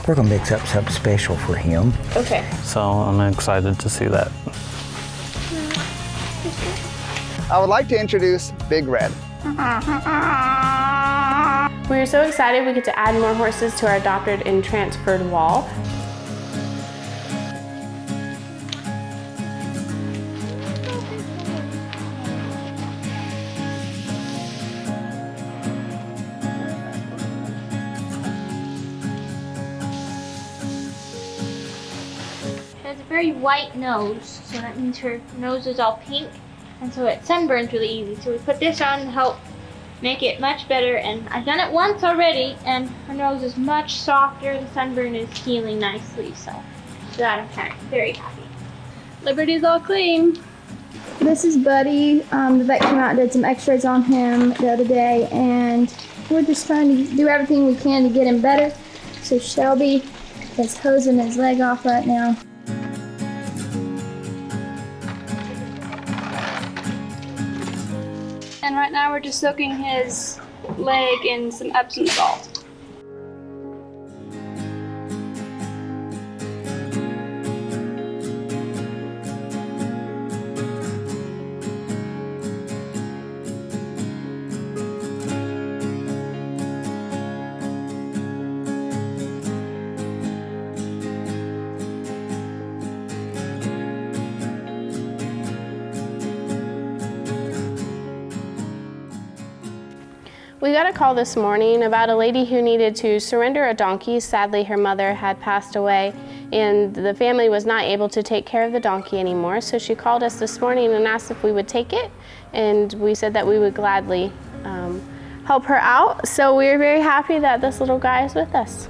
we're going to mix up something special for him. Okay. So I'm excited to see that. I would like to introduce Big Red. We are so excited we get to add more horses to our adopted and transferred wall. She has a very white nose, so that means her nose is all pink, and so it sunburns really easy. So we put this on to help make it much better, and I've done it once already, and her nose is much softer. The sunburn is healing nicely, so that I'm kind of very happy. Liberty's all clean. This is Buddy. The vet came out and did some x-rays on him the other day, and we're just trying to do everything we can to get him better. So Shelby is hosing his leg off right now. And right now we're just soaking his leg in some Epsom salt. We got a call this morning about a lady who needed to surrender a donkey. Sadly, her mother had passed away and the family was not able to take care of the donkey anymore. So she called us this morning and asked if we would take it. And we said that we would gladly help her out. So we're very happy that this little guy is with us.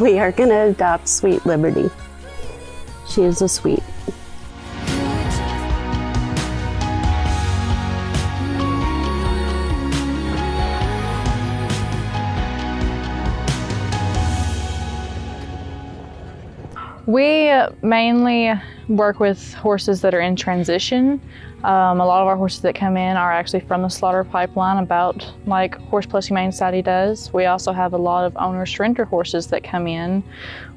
We are going to adopt Sweet Liberty. She is a sweet. We mainly work with horses that are in transition. A lot of our horses that come in are actually from the slaughter pipeline, about like Horse Plus Humane Society does. We also have a lot of owner surrender horses that come in.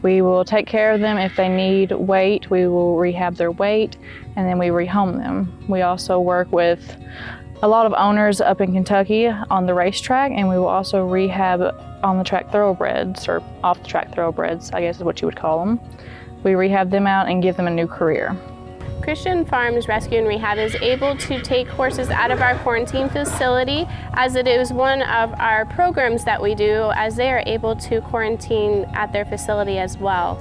We will take care of them. If they need weight, we will rehab their weight, and then we rehome them. We also work with a lot of owners up in Kentucky on the racetrack, and we will also rehab on the track thoroughbreds, or off the track thoroughbreds, I guess is what you would call them. We rehab them out and give them a new career. Christian Farms Rescue and Rehab is able to take horses out of our quarantine facility, as it is one of our programs that we do, as they are able to quarantine at their facility as well.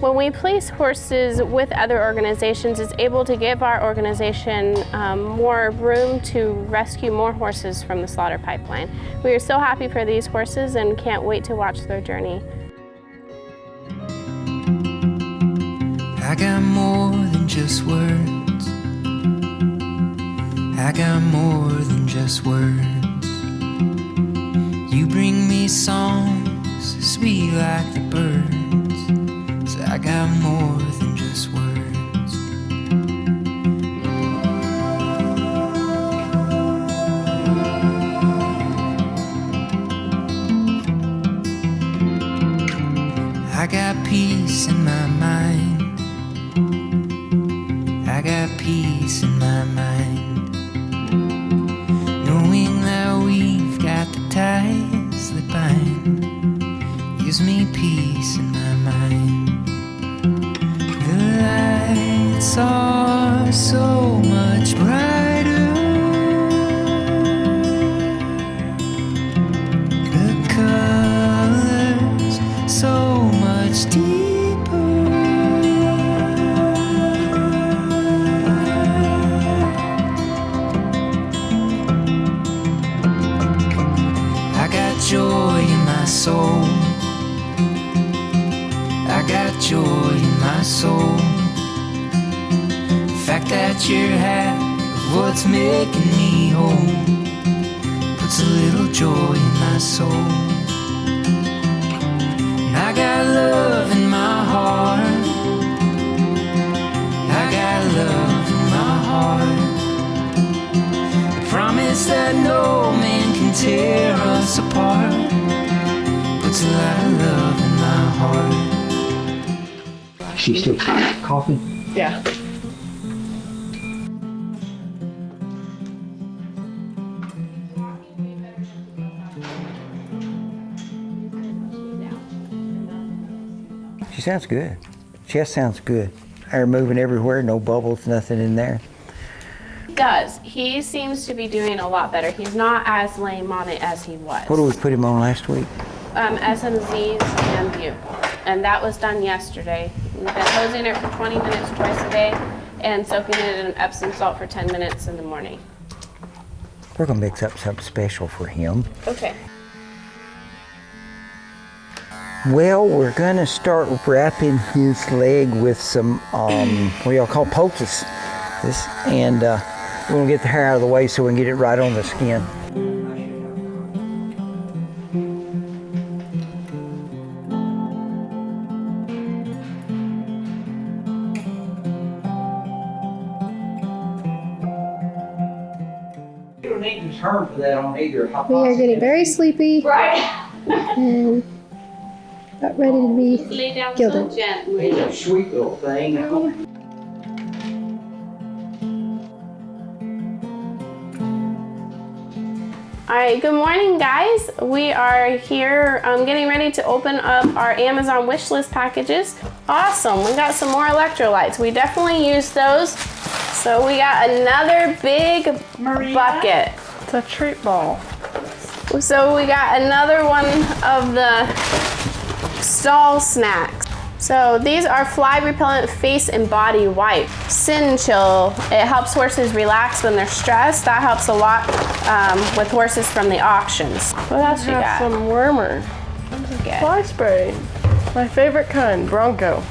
When we place horses with other organizations, it's able to give our organization more room to rescue more horses from the slaughter pipeline. We are so happy for these horses and can't wait to watch their journey. I got more than just words. I got more than just words. You bring me songs sweet like the birds. So I got more than just words. I got peace in my mind. I got peace in my mind, knowing that we've got the ties that bind, gives me peace in my mind. The lights are so much brighter, the colors my soul. I got joy in my soul. The fact that you're half of what's making me whole puts a little joy in my soul. And I got love in my heart. I got love in my heart. The promise that no man can tear us apart puts a lot of love in my heart. She's still coughing? Yeah. She sounds good. Chest sounds good. Air moving everywhere, no bubbles, nothing in there. Does. He seems to be doing a lot better. He's not as lame on it as he was. What did we put him on last week? SMZs and View. And that was done yesterday. We've been hosing it for 20 minutes twice a day and soaking it in Epsom salt for 10 minutes in the morning. We're gonna mix up something special for him. Okay. Well, we're gonna start wrapping his leg with some, what y'all call poultice. And we're gonna get the hair out of the way so we can get it right on the skin. You don't need to turn for that on either. We are getting very sleepy. Right. And about ready to be Lay down Gelding. so gently. He's a sweet little thing. All right, good morning, guys. We are here getting ready to open up our Amazon wish list packages. Awesome, we got some more electrolytes. We definitely use those. So we got another big bucket. It's a treat ball. So we got another one of the stall snacks. So these are fly repellent face and body wipe. Sin Chill, it helps horses relax when they're stressed. That helps a lot with horses from the auctions. What else you got? Some wormer. Okay. Fly spray. My favorite kind, Bronco.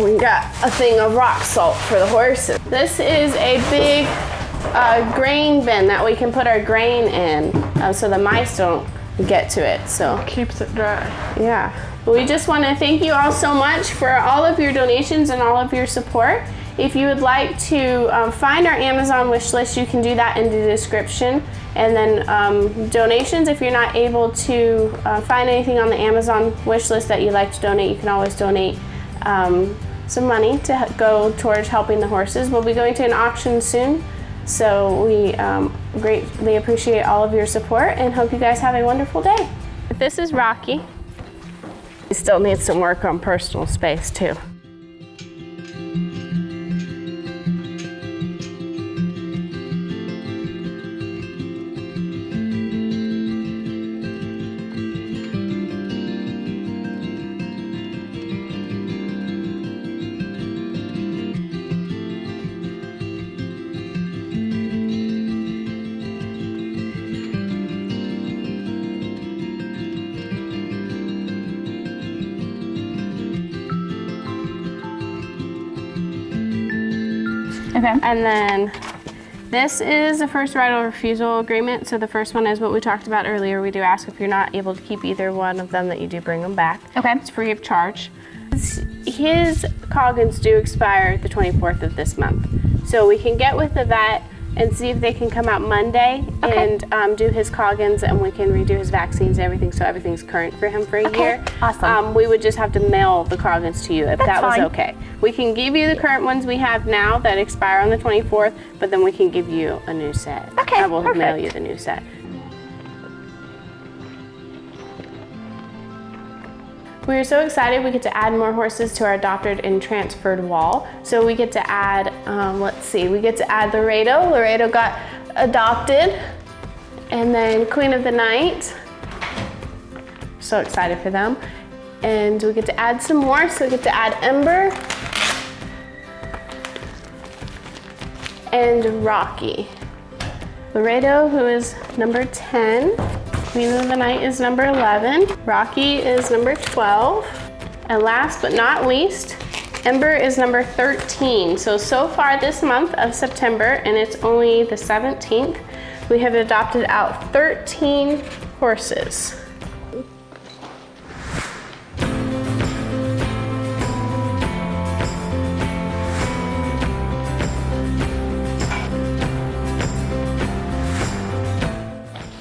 We got a thing of rock salt for the horses. This is a big grain bin that we can put our grain in so the mice don't get to it. So Keeps it dry. yeah. We just want to thank you all so much for all of your donations and all of your support. If you would like to find our Amazon wish list, you can do that in the description. And then donations, if you're not able to find anything on the Amazon wish list that you'd like to donate, you can always donate some money to go towards helping the horses. We'll be going to an auction soon. So we greatly appreciate all of your support and hope you guys have a wonderful day. This is Rocky. He still needs some work on personal space too. Okay. And then this is a first right of refusal agreement. So the first one is what we talked about earlier. We do ask if you're not able to keep either one of them that you do bring them back. Okay. It's free of charge. His Coggins do expire the 24th of this month. So we can get with the vet and see if they can come out Monday and do his Coggins, and we can redo his vaccines and everything, so everything's current for him for a year. Awesome. We would just have to mail the Coggins to you if that was fine. okay. We can give you the current ones we have now that expire on the 24th, but then we can give you a new set. Okay, I will mail perfect. you the new set. We are so excited we get to add more horses to our adopted and transferred wall. So we get to add, let's see, we get to add Lorado. Lorado got adopted. And then Queen of the Night. So excited for them. And we get to add some more. So we get to add Ember and Rocky. Lorado, who is number 10. Queen of the Night is number 11. Rocky is number 12. And last but not least, Ember is number 13. So far this month of September, and it's only the 17th, we have adopted out 13 horses.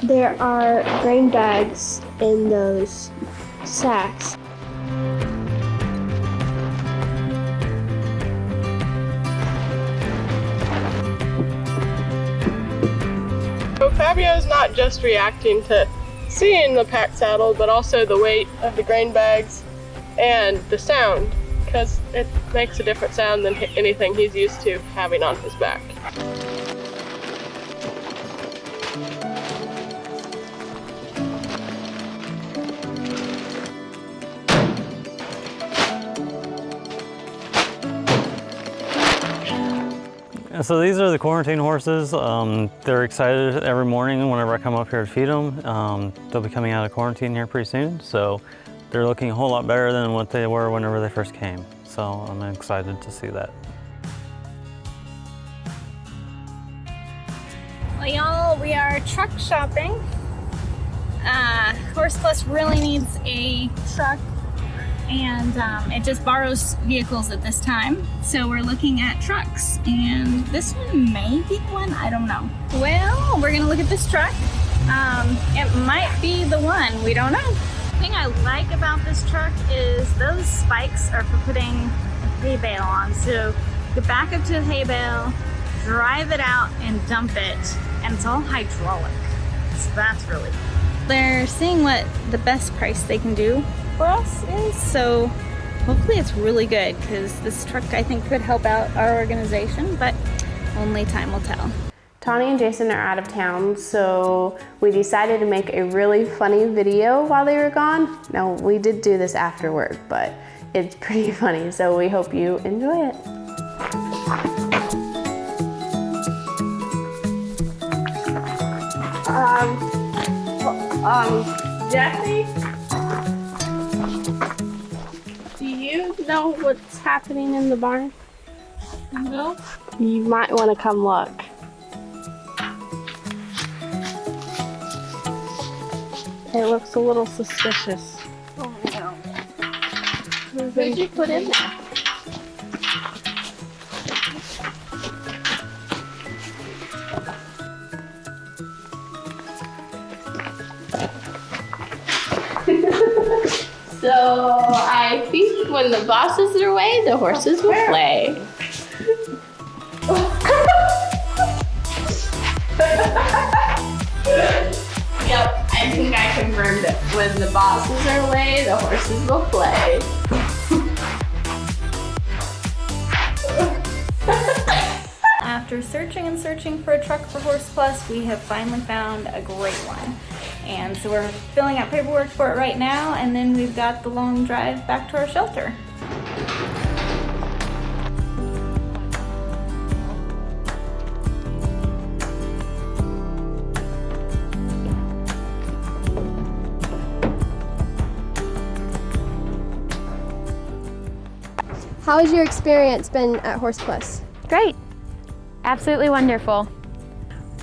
There are grain bags in those sacks. So Fabio's not just reacting to seeing the pack saddle, but also the weight of the grain bags and the sound, because it makes a different sound than anything he's used to having on his back. So these are the quarantine horses. They're excited every morning whenever I come up here to feed them. They'll be coming out of quarantine here pretty soon, so they're looking a whole lot better than what they were whenever they first came. So I'm excited to see that. Well, y'all, we are truck shopping. Horse Plus really needs a truck, and it just borrows vehicles at this time. So we're looking at trucks, and this one may be the one, I don't know. Well, we're gonna look at this truck. It might be the one, we don't know. The thing I like about this truck is those spikes are for putting a hay bale on. So you back up to the hay bale, drive it out and dump it, and it's all hydraulic. So that's really cool. They're seeing what the best price they can do for us is, so hopefully it's really good, because this truck I think could help out our organization, but only time will tell. Tawny and Jason are out of town, so we decided to make a really funny video while they were gone. Now, we did do this after work, but it's pretty funny, so we hope you enjoy it. Jesse? Do you know what's happening in the barn? No. You might want to come look. It looks a little suspicious. Oh no. What did you put in there? So I think when the bosses are away, the horses will play. Yep, I think I confirmed it. When the bosses are away, the horses will play. After searching and searching for a truck for Horse Plus, we have finally found a great one. And so we're filling out paperwork for it right now, and then we've got the long drive back to our shelter. How has your experience been at Horse Plus? Great. Absolutely wonderful.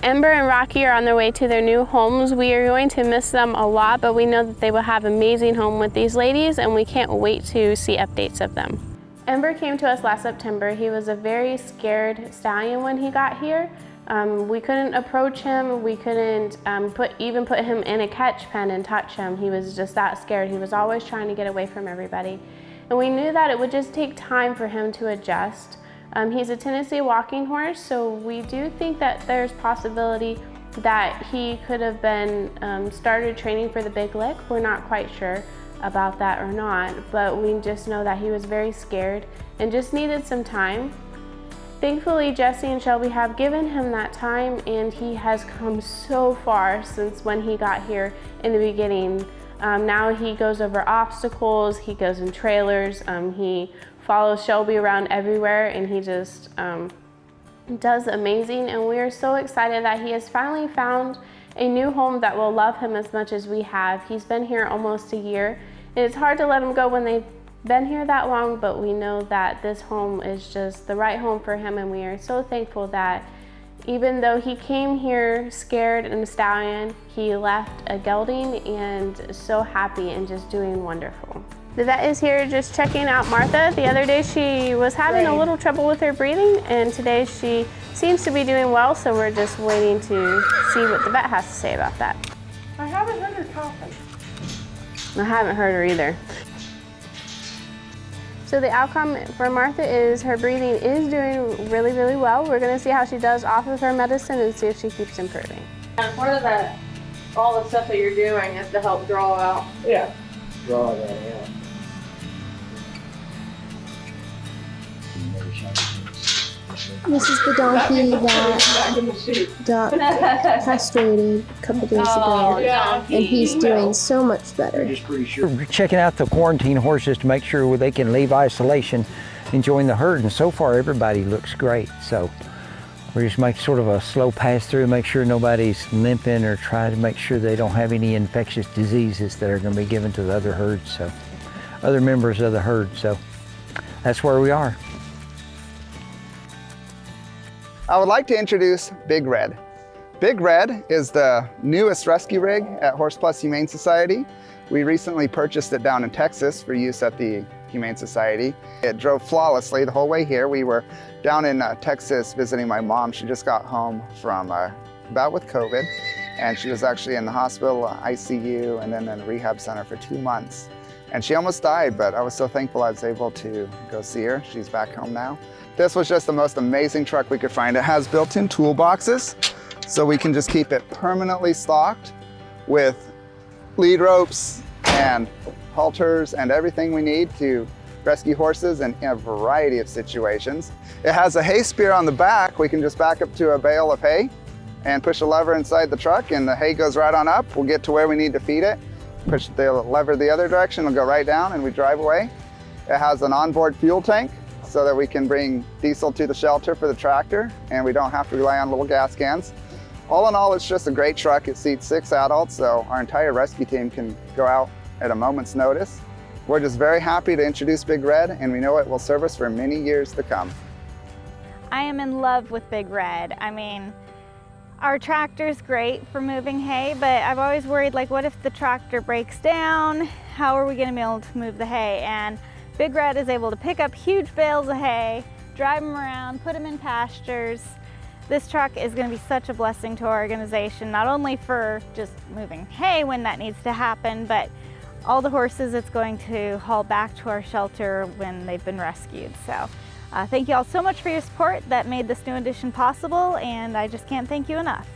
Ember and Rocky are on their way to their new homes. We are going to miss them a lot, but we know that they will have an amazing home with these ladies, and we can't wait to see updates of them. Ember came to us last September. He was a very scared stallion when he got here. We couldn't approach him. We couldn't even put him in a catch pen and touch him. He was just that scared. He was always trying to get away from everybody. And we knew that it would just take time for him to adjust. He's a Tennessee walking horse, so we do think that there's possibility that he could have been started training for the big lick. We're not quite sure about that or not, but we just know that he was very scared and just needed some time. Thankfully, Jesse and Shelby have given him that time, and he has come so far since when he got here in the beginning. Now he goes over obstacles, he goes in trailers, he follows Shelby around everywhere, and he just does amazing. And we are so excited that he has finally found a new home that will love him as much as we have. He's been here almost a year, and it's hard to let him go when they've been here that long, but we know that this home is just the right home for him, and we are so thankful that even though he came here scared and a stallion, he left a gelding and so happy and just doing wonderful. The vet is here just checking out Martha. The other day she was having a little trouble with her breathing, and today she seems to be doing well, so we're just waiting to see what the vet has to say about that. I haven't heard her coughing. I haven't heard her either. So the outcome for Martha is her breathing is doing really, really well. We're gonna see how she does off of her medicine and see if she keeps improving. And part of that, all the stuff that you're doing is to help draw out. Yeah. Draw that out. This is the donkey that Doc castrated a couple days ago, yeah. and he's doing so much better. We're checking out the quarantine horses to make sure they can leave isolation and join the herd, and so far everybody looks great. So we're just making sort of a slow pass through, make sure nobody's limping or try to make sure they don't have any infectious diseases that are going to be given to the other herds, so other members of the herd. So that's where we are. I would like to introduce Big Red. Big Red is the newest rescue rig at Horse Plus Humane Society. We recently purchased it down in Texas for use at the Humane Society. It drove flawlessly the whole way here. We were down in Texas visiting my mom. She just got home from a bout with COVID, and she was actually in the hospital, ICU, and then in a rehab center for 2 months. And she almost died, but I was so thankful I was able to go see her. She's back home now. This was just the most amazing truck we could find. It has built-in toolboxes, so we can just keep it permanently stocked with lead ropes and halters and everything we need to rescue horses in a variety of situations. It has a hay spear on the back. We can just back up to a bale of hay and push a lever inside the truck, and the hay goes right on up. We'll get to where we need to feed it. Push the lever the other direction, it'll go right down, and we drive away. It has an onboard fuel tank so that we can bring diesel to the shelter for the tractor, and we don't have to rely on little gas cans. All in all, it's just a great truck. It seats 6 adults, so our entire rescue team can go out at a moment's notice. We're just very happy to introduce Big Red, and we know it will serve us for many years to come. I am in love with Big Red. I mean, our tractor's great for moving hay, but I've always worried, like, what if the tractor breaks down? How are we gonna be able to move the hay? And Big Red is able to pick up huge bales of hay, drive them around, put them in pastures. This truck is going to be such a blessing to our organization, not only for just moving hay when that needs to happen, but all the horses it's going to haul back to our shelter when they've been rescued. So thank you all so much for your support that made this new addition possible, and I just can't thank you enough.